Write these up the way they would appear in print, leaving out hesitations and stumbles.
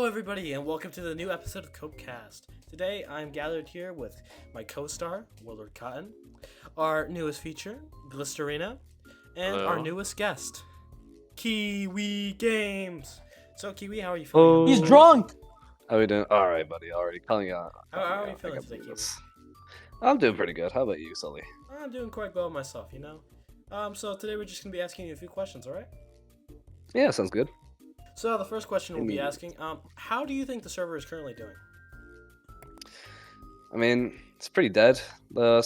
everybody, and welcome to the new episode of CopeCast. Today, I'm gathered here with my co-star, WarLordCotton, our newest feature, Glisterina, and Hello. our newest guest, Kiwigames. So, Kiwi, how are you feeling? He's drunk! How we doing? All right, buddy. Already calling out. How are you feeling today, Kiwi? I'm doing pretty good. How about you, Sully? I'm doing quite well myself, you know. So today we're just gonna be asking you a few questions, all right? Yeah, sounds good. So the first question we'll be asking, how do you think the server is currently doing? I mean, it's pretty dead. The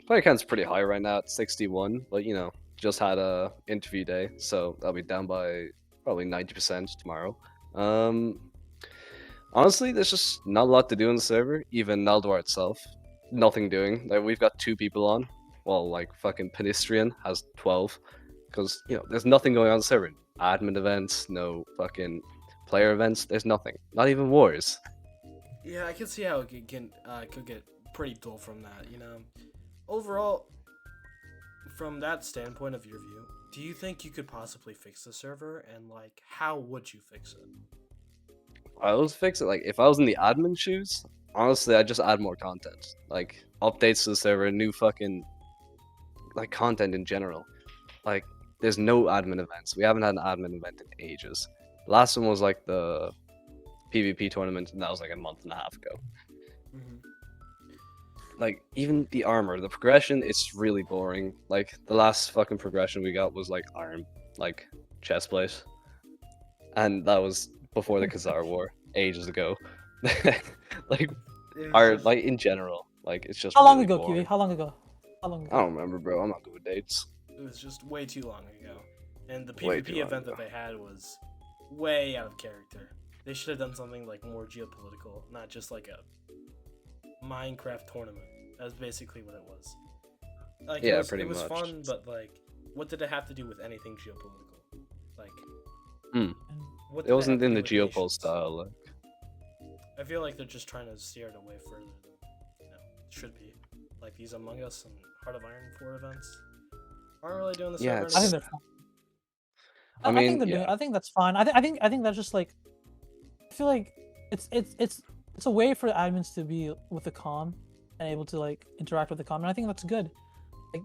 player count's pretty high right now at 61, but you know, just had a interview day, so that'll be down by probably 90% tomorrow. Honestly, there's just not a lot to do on the server. Even Naldor itself, nothing doing. Like we've got 2 people on, while like fucking Pedestrian has 12, because you know there's nothing going on the server. Admin events, no fucking player events. There's nothing. Not even wars. Yeah, I can see how it could get pretty dull from that, you know. Overall, from that standpoint of your view, do you think you could possibly fix the server, and like, how would you fix it? I would fix it. Like if I was in the admin shoes, honestly, I'd just add more content. Like updates to the server, new fucking like content in general. Like there's no admin events. We haven't had an admin event in ages. Last one was like the PvP tournament, and that was like a month and a half ago. Mm-hmm. Like even the armor, the progression, it's really boring. Like the last fucking progression we got was like arm, like chest plate, and that was before the Khazar War, ages ago. Like, like in general, like it's just. How long really ago, boring. Kiwi? How long ago? How long ago? I don't remember, bro. I'm not good with dates. It was just way too long ago, and the Way PvP too long event that ago. they had was way out of character. They should have done something like more geopolitical, not just like a Minecraft tournament. That's basically what it was. Like, Yeah, it was, pretty it was much. fun, but like, what did it have to do with anything geopolitical? Like, what It did wasn't have in to the do with geopol nations? style. Like, I feel like they're just trying to steer it away further than it should be. Like these Among Us and Heart of Iron 4 events aren't really doing the Yeah, server I think anymore. they're fine. I I mean, think they're doing. I think that's fine. I think that's just like. I feel like it's a way for admins to be with the comm and able to like interact with the comm, and I think that's good. Like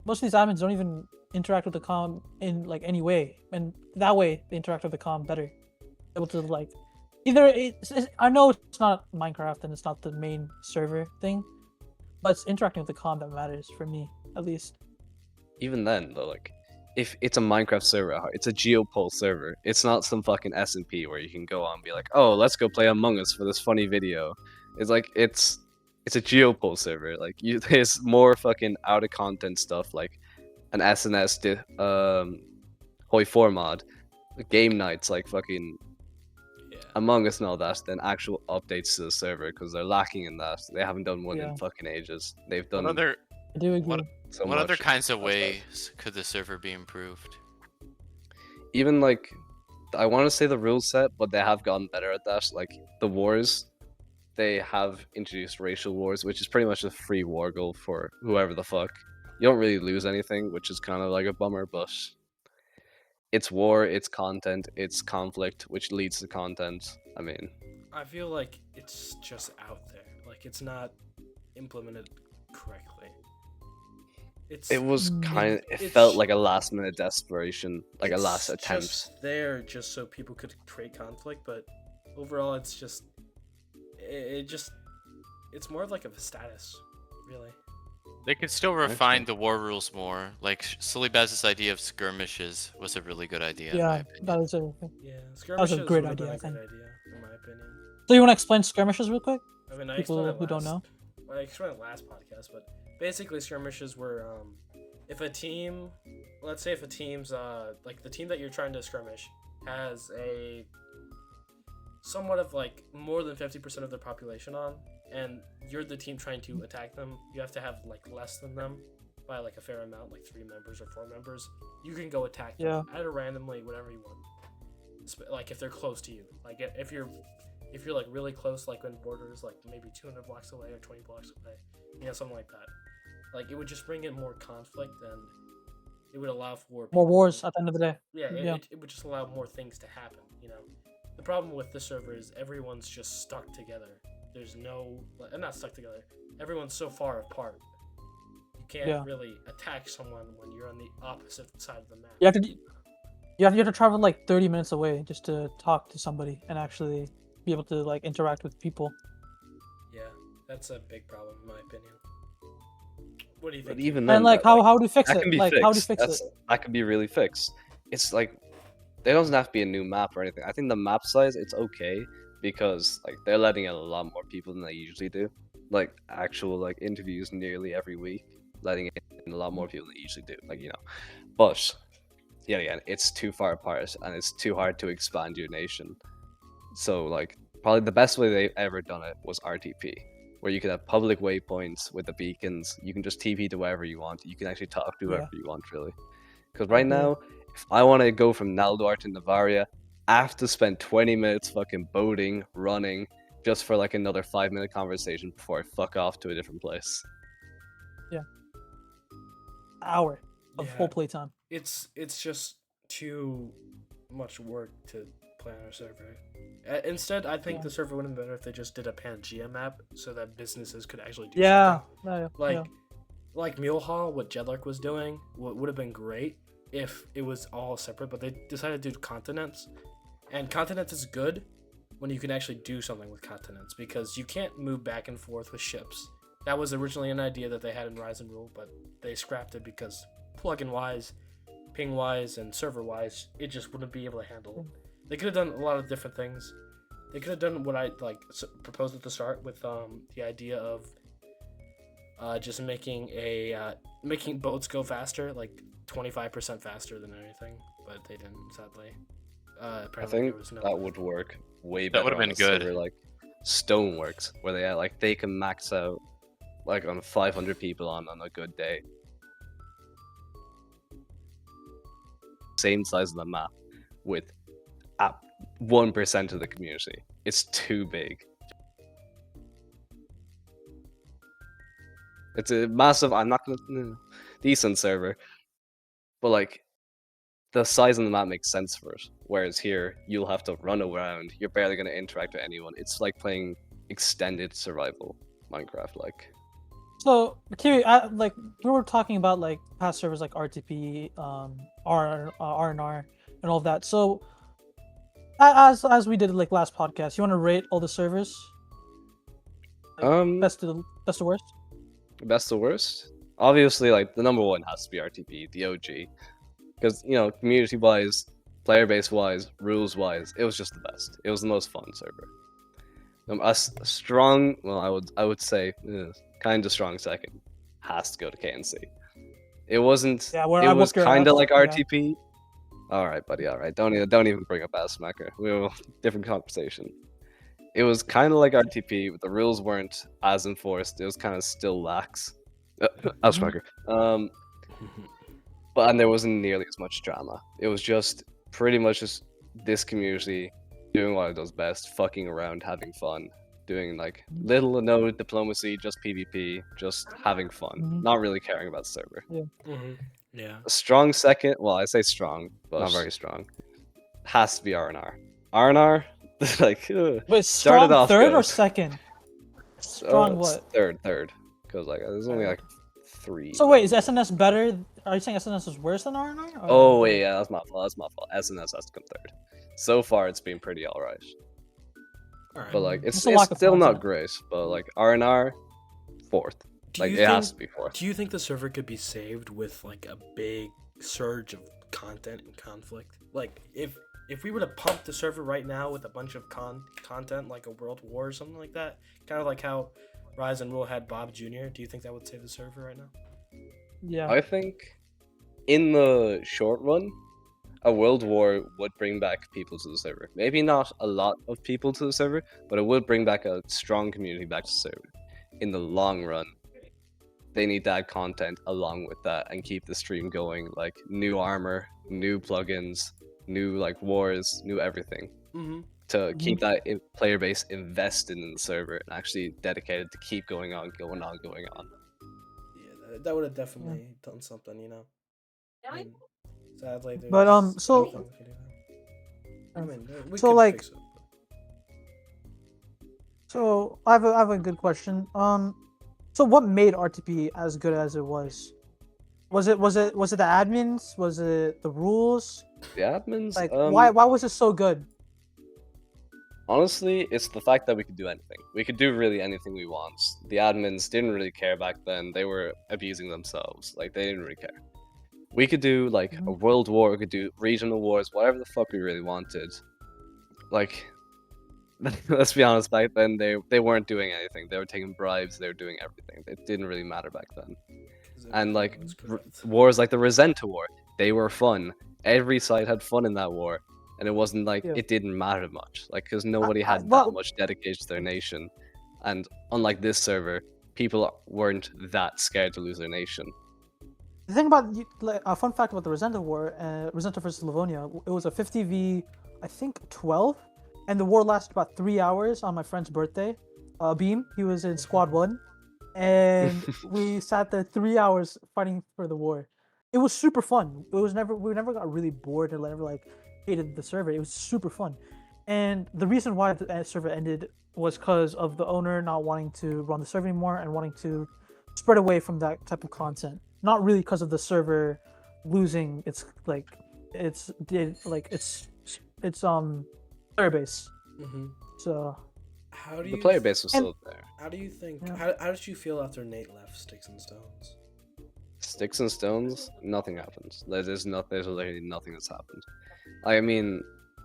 most of these admins don't even interact with the comm in like any way, and that way they interact with the comm better. Able to like either I know it's not Minecraft and it's not the main server thing, but it's interacting with the comm that matters for me at least. even then, though, like, if it's a Minecraft server, it's a geopol server. It's not some fucking SMP where you can go on and be like, oh, let's go play Among Us for this funny video. It's like it's a geopol server. Like there's more fucking out of content stuff like an SNS Hoi 4 mod, game nights like fucking Yeah. Among Us and all that, than actual updates to the server because they're lacking in that. They haven't done one Yeah. in fucking ages. They've What done other I do agree. so what other much. kinds of That's bad. ways could the server be improved? Even like I want to say the rule set, but they have gotten better at that. Like the wars, they have introduced racial wars, which is pretty much a free war goal for whoever the fuck. You don't really lose anything, which is kind of like a bummer, but it's war, it's content, it's conflict, which leads to content. I mean, I feel like it's just out there. Like it's not implemented correctly. it was Mm, kind of, it it's- felt like a last minute desperation, like a it's last attempt. just there just so people could create conflict, but overall it's just it's more of like a status, really. They could still refine the war rules more. Like Sulibaz's idea of skirmishes was a really good idea. in my Yeah, opinion. that is a. Yeah, was a skirmishes great would have been idea, a I think. good idea, in my opinion. So you want to explain skirmishes real quick? I mean, I People explained it who don't last- know. Well, I explained it last podcast, but basically skirmishes were if a team, let's say if a team's like the team that you're trying to skirmish has a somewhat of like more than 50% of their population on, and you're the team trying to attack them, you have to have like less than them by like a fair amount, like 3 members or 4 members. You can go attack them at a randomly, whatever you want. Like if they're close to you, like if you're like really close, like in borders, like maybe 200 blocks away or 20 blocks away, you know, something like that. Like it would just bring in more conflict, and it would allow for More people wars to- at the end of the day. Yeah, Yeah. It would just allow more things to happen. You know, the problem with the server is everyone's just stuck together. There's no, not stuck together. Everyone's so far apart. You can't really attack someone when you're on the opposite side of the map. You have to travel like 30 minutes away just to talk to somebody and actually be able to like interact with people. Yeah, that's a big problem in my opinion. What do you think? But even then, And like how do you fix that it? can be Like fixed. how do you fix it? That can be really fixed. It's like there doesn't have to be a new map or anything. I think the map size it's okay because like they're letting in a lot more people than they usually do. Like actual like interviews nearly every week, letting in a lot more people than they usually do. Like but yeah, again, it's too far apart and it's too hard to expand your nation. So like probably the best way they've ever done it was RTP, where you could have public waypoints with the beacons. You can just TP to wherever you want. You can actually talk to whoever you want, really. Because right now, if I want to go from Naldor to Navaria, I have to spend 20 minutes fucking boating, running, just for like another 5-minute conversation before I fuck off to a different place. Yeah. Hour of full playtime. It's just too much work to play on our server. Instead, I think the server would have been better if they just did a Pangea map so that businesses could actually do something. Like Mule Hall, what Jedlark was doing would have been great if it was all separate, but they decided to do continents. And continents is good when you can actually do something with continents because you can't move back and forth with ships. That was originally an idea that they had in Rise and Rule, but they scrapped it because plugin wise, ping wise, and server wise, it just wouldn't be able to handle it. They could have done a lot of different things. They could have done what I proposed at the start with the idea of just making making boats go faster, like 25% faster than anything, but they didn't, sadly. I think that would work way better. That would have been good. Server, like Stoneworks, where they can max out like on 500 people on a good day. Same size of the map with 1% of the community. It's too big. It's a massive. I'm not gonna decent server, but like the size of the map makes sense for it. Whereas here, you'll have to run around. You're barely gonna interact with anyone. It's like playing extended survival Minecraft, like. So, Kiwi, like we were talking about like past servers like RTP, R&R, and all of that. So, as we did like last podcast, you want to rate all the servers? Like, best to worst. Best to worst? Obviously, like the number one has to be RTP, the OG, because community-wise, player base-wise, rules-wise, it was just the best. It was the most fun server. A strong, well, I would say, kind of strong second, has to go to KNC. It wasn't. Yeah, it was kind of like RTP. All right, buddy. All right, don't even bring up Ass Smacker. We have a different conversation. It was kind of like RTP, but the rules weren't as enforced. It was kind of still lax. Ass Smacker. And there wasn't nearly as much drama. It was just pretty much just this community doing what it does best, fucking around, having fun, doing like little or no diplomacy, just PvP, just having fun, not really caring about the server. Yeah. A strong second, well, I say strong, but not very strong, has to be R&R. R&R, like, Wait, started off third good. Or second? Strong what? Third, because like there's only like 3. So wait, is SNS better? Are you saying SNS is worse than R&R? Oh wait, yeah, that's my fault. SNS has to come third. So far, it's been pretty alright. But like, it's still not great. But like R&R, 4th. Like it has to be 4th. Do you think the server could be saved with like a big surge of content and conflict? Like if we were to pump the server right now with a bunch of content like a World War or something like that, kind of like how Rise and Rule had Bob Jr., do you think that would save the server right now? Yeah. I think in the short run, a World War would bring back people to the server. Maybe not a lot of people to the server, but it would bring back a strong community back to the server. In the long run, they need to add content along with that and keep the stream going, like new armor, new plugins, new like wars, new everything. To keep that player base invested in the server and actually dedicated to keep going on. Yeah, that would have definitely done something, you know. I mean, sadly, but so I mean, we so could like fix it. So I have a good question. So what made RTP as good as it was? Was it the admins? Was it the rules? The admins, Like why was it so good? honestly, it's the fact that we could do anything. We could do really anything we want. The admins didn't really care back then. They were abusing themselves. Like, they didn't really care. We could do, like, a world war, we could do regional wars, whatever the fuck we really wanted. Like, let's be honest, back then, they weren't doing anything. They were taking bribes, they were doing everything. It didn't really matter back then. 'Cause And, like, everything was correct. wars like the Resenta War, they were fun. Every side had fun in that war. And it wasn't like Yeah. it didn't matter much, like because nobody I- had that well- much dedication to their nation, and unlike this server, people weren't that scared to lose their nation. The thing about like a fun fact about the Resenta War, Resenta versus Livonia, it was a 50v, I think 12, and the war lasted about 3 hours on my friend's birthday. Beam, he was in Squad 1, and we sat there 3 hours fighting for the war. It was super fun. We never got really bored and never like hated the server. It was super fun, and the reason why the server ended was because of the owner not wanting to run the server anymore and wanting to spread away from that type of content. Not really because of the server losing its player base. Mm-hmm. So How do The you player base was and- still there. How do you think? Yeah. How did you feel after Nate left Sticks and Stones? Sticks and stones, nothing happened. There's literally nothing that's happened. I mean,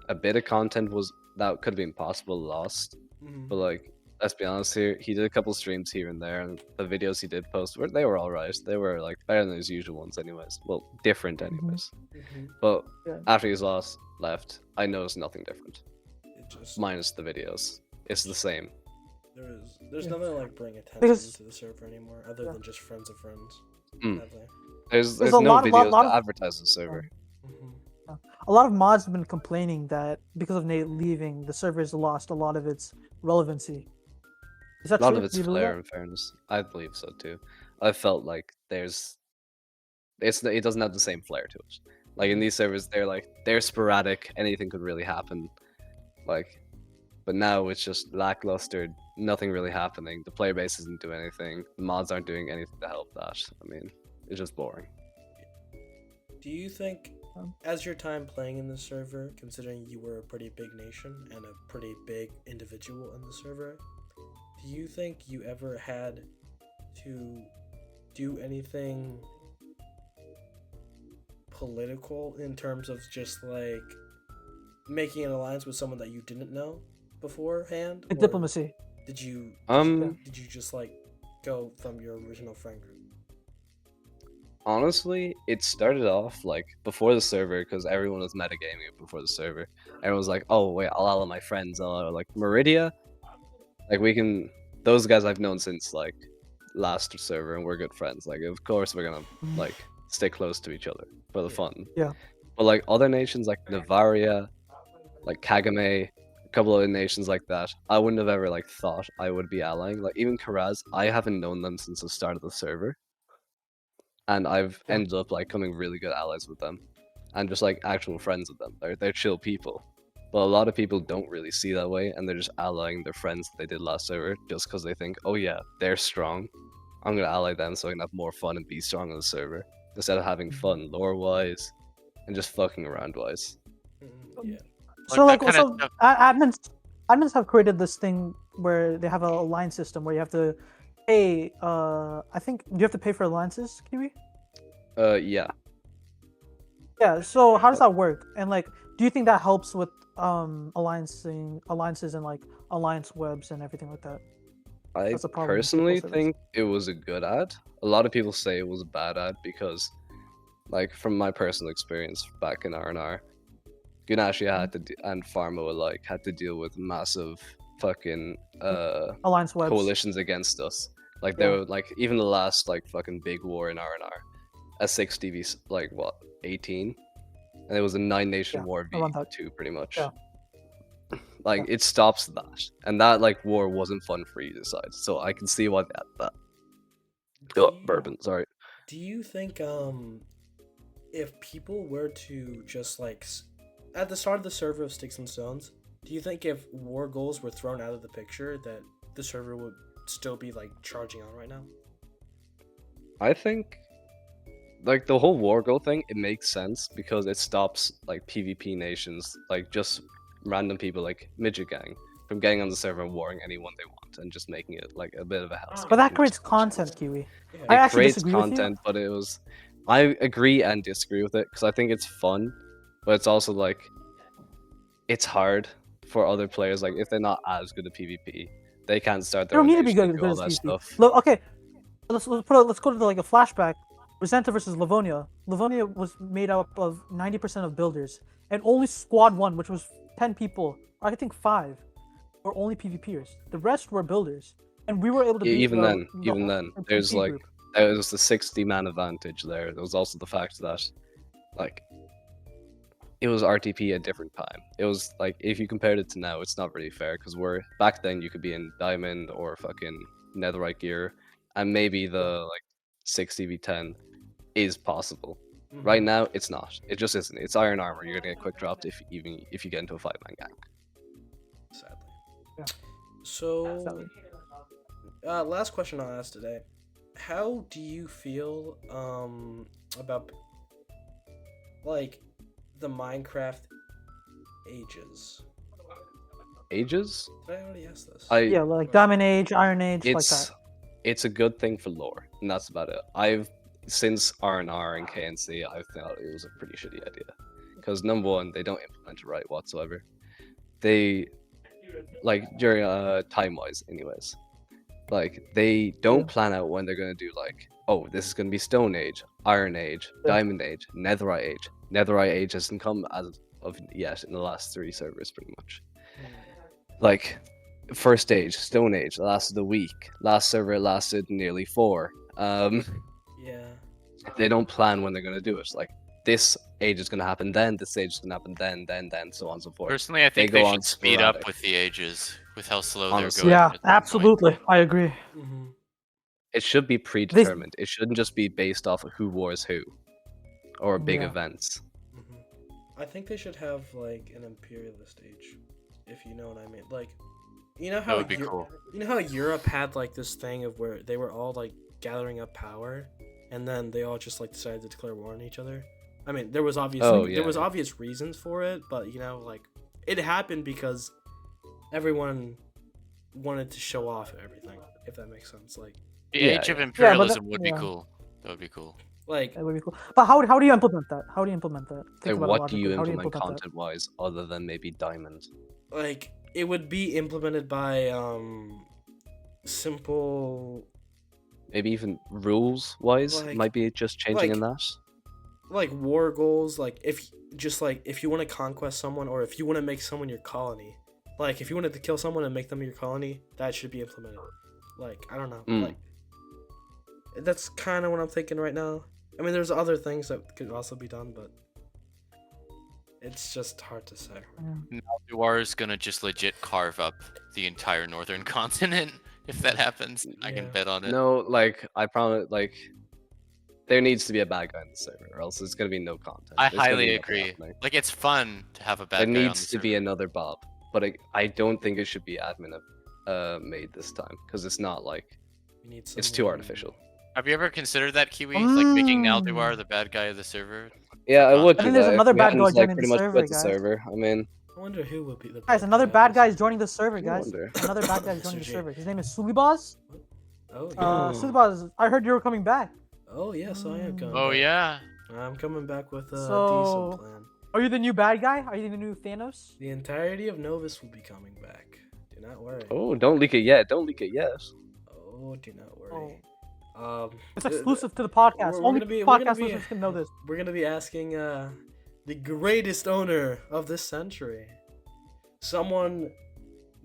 a bit of content that could have been possible lost, Mm-hmm. but like, let's be honest here, he did a couple streams here and there, and the videos he did post they were alright. They were like better than his usual ones, anyways. Well, different, anyways. Mm-hmm. But Yeah. after he's left, I noticed nothing different, It just minus the videos. It's the same. there's Yeah. nothing like bring attention Because- to the server anymore, other Yeah. than just friends of friends. Mm. Have they? There's There's no a lot videos of- to advertise the server. Mm-hmm. A lot of mods have been complaining that because of Nate leaving, the server's lost a lot of its relevancy. Is that A lot true? of it's Do you believe flair, that? in fairness. I believe so too. I felt like it doesn't have the same flair to it. Like in these servers, they're sporadic. Anything could really happen. Like, but now it's just lackluster. Nothing really happening. The player base isn't doing anything. The mods aren't doing anything to help that. I mean, it's just boring. Do you think, as your time playing in the server, considering you were a pretty big nation and a pretty big individual in the server, do you think you ever had to do anything political in terms of just like making an alliance with someone that you didn't know beforehand? Like or diplomacy. Did you did you just like go from your original friend group? Honestly, it started off like before the server because everyone was metagaming it before the server. Everyone was like, "Oh wait, I'll ally my friends." I'll ally, like Meridia. Like we can. Those guys I've known since like last server, and we're good friends. Like of course we're gonna like stay close to each other for the fun. Yeah. But like other nations like Navaria, like Kagame, a couple other nations like that, I wouldn't have ever like thought I would be allying. Like even Karaz, I haven't known them since the start of the server. And I've Yeah. ended up like becoming really good allies with them, and just like actual friends with them. They're chill people, but a lot of people don't really see that way, and they're just allying their friends that they did last server just because they think, oh yeah, they're strong. I'm gonna ally them so I can have more fun and be strong on the server instead of having fun lore wise and just fucking around wise. Yeah. So Like, like that kinda so admins have created this thing where they have a alliance system where you have to pay. I think do you have to pay for alliances, Kiwi? Yeah. Yeah. So how does that work? And like, do you think that helps with alliances and like alliance webs and everything like that? I That's a problem with personally people service. think it was a good ad. A lot of people say it was a bad ad because, like, from my personal experience back in R&R, Gunashi had to and Pharma alike had to deal with massive fucking Alliance webs. coalitions against us. Like they Yeah. were like even the last like fucking big war in R&R, a 6 DV like what 18, and it was a 9 nation Yeah, war around that. V2 pretty much. Yeah. Like Yeah. it stops that, and that like war wasn't fun for either side. So I can see why that. Do Oh, you- bourbon. Sorry. Do you think if people were to just like at the start of the server of Sticks and Stones, do you think if war goals were thrown out of the picture, that the server would still be like charging on right now? I think like the whole war goal thing, it makes sense because it stops like PvP nations, like just random people like Midget Gang, from getting on the server and warring anyone they want and just making it like a bit of a house. But that creates content, Kiwi. Yeah. I It actually creates disagree with you. content, but it was. I agree and disagree with it because I think it's fun, but it's also like it's hard for other players. Like if they're not as good at PvP, they can't start They their don't own need to be nation good and do all at that PvP. stuff. Look, okay, let's go to like a flashback. Resenta versus Livonia. Livonia was made up of 90% of builders, and only Squad 1, which was 10 people, or I think 5, were only PvPers. The rest were builders, and we were able to. Yeah, beat even the then, whole there's PvP like group. there was the 60-man advantage there. There was also the fact that, like, it was RTP at a different time. It was like if you compared it to now, it's not really fair because we're back then you could be in diamond or fucking netherite gear, and maybe the like 6v10 is possible. Mhm. Right now, it's not. It just isn't. It's iron armor. You're gonna get quick dropped if you get into a 5-man gang. Sadly. Yeah. So, Sadly. last question I'll ask today: how do you feel about like the Minecraft ages? Ages? Did I already ask this? Yeah, like Diamond Age, Iron Age, like that. It's a good thing for lore, and that's about it. Since R&R and KNC, I thought it was a pretty shitty idea. Because number one, they don't implement it right whatsoever. They, like, during time-wise anyways, like, they don't plan out when they're going to do, like, oh, this is going to be Stone Age, Iron Age, Yeah. Diamond Age, Netherite Age. Netherite Age hasn't come as of yet in the last 3 servers, pretty much. Like, first stage, Stone Age, lasted a week. Last server lasted nearly 4. Yeah. They don't plan when they're gonna do it. Like this age is gonna happen then, this age is gonna happen then, so on and so forth. Personally, I think go they on should speed up sporadic. with the ages, with how slow Honestly. they're going. Yeah, at this point. absolutely, I agree. Mm-hmm. It should be predetermined. It shouldn't just be based off of who wars who, or big Yeah. events. I think they should have like an imperialist age, if you know what I mean. Like, you know how That would be cool. You know how Europe had like this thing of where they were all like gathering up power, and then they all just like decided to declare war on each other. I mean, there was obviously there was obvious reasons for it, but you know, like it happened because everyone wanted to show off everything. If that makes sense, like The Yeah, age of yeah. imperialism would be yeah. cool. That would be cool. like That would be cool. But how do you implement that? How do you implement that? Think Like, about it what do you logically. How implement that? content-wise other than maybe diamond? like it would be implemented by simple Maybe even rules-wise, Like- might be just changing in that. like war goals, like if you want to conquest someone or if you want to make someone your colony, like if you wanted to kill someone and make them your colony, that should be implemented. Like I don't know, like that's kind of what I'm thinking right now. I mean, there's other things that could also be done, but it's just hard to say. Duar is gonna just legit carve up the entire northern continent if that happens. I can Yeah. bet on it. No, like I promise, like there needs to be a bad guy in the server, or else there's gonna be no content. I There's gonna be highly nothing agree. happening. Like it's fun to have a bad There guy on needs the to be server. another Bob, but I don't think it should be admin made this time because it's not like We need it's too someone- artificial. Have you ever considered that, Kiwi? Like making Mm. Nalduar the bad guy of the server? Yeah, I would. I do think there's that if another bad Man's, guy like, joining pretty the much server, quit the guys. server. I mean, I wonder who would be the Guys, bad another guy bad of guy this. is joining the server, I guys. wonder. Another bad guy is joining the Mr. G. server. His name is Sulibaz. Oh yeah. Oh. Sulibaz, I heard you were coming back. Oh yes, I am coming. Oh back. yeah. I'm coming back with a So- decent plan. Are you the new bad guy? Are you the new Thanos? The entirety of Novus will be coming back. Do not worry. oh, don't leak it yet. Don't leak it yet. Oh, do not worry. It's th- exclusive to the podcast. we're Only gonna be- we're gonna podcast be- listeners can know this. We're gonna be asking the greatest owner of this century, someone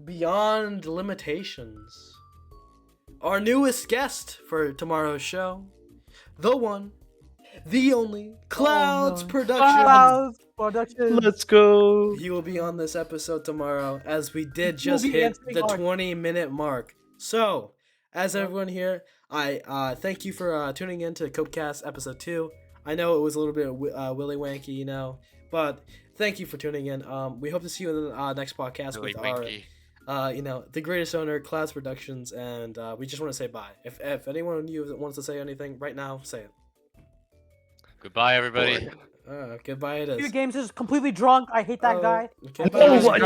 beyond limitations, our newest guest for tomorrow's show, the one, the only, Clouds no. Production. Clouds Production. Let's go. He will be on this episode tomorrow, as we did He will just be hit answering the our- 20-minute mark. So, as everyone here, I thank you for tuning in to CopeCast episode 2. I know it was a little bit willy wanky, you know, but thank you for tuning in. We hope to see you in the next podcast Really with winky. our, the greatest owner, Clouds Productions, and we just want to say bye. If anyone of you wants to say anything right now, say it. Goodbye, everybody. Boy. Goodbye. It is. Games is completely drunk. I hate that guy. Goodbye. Oh,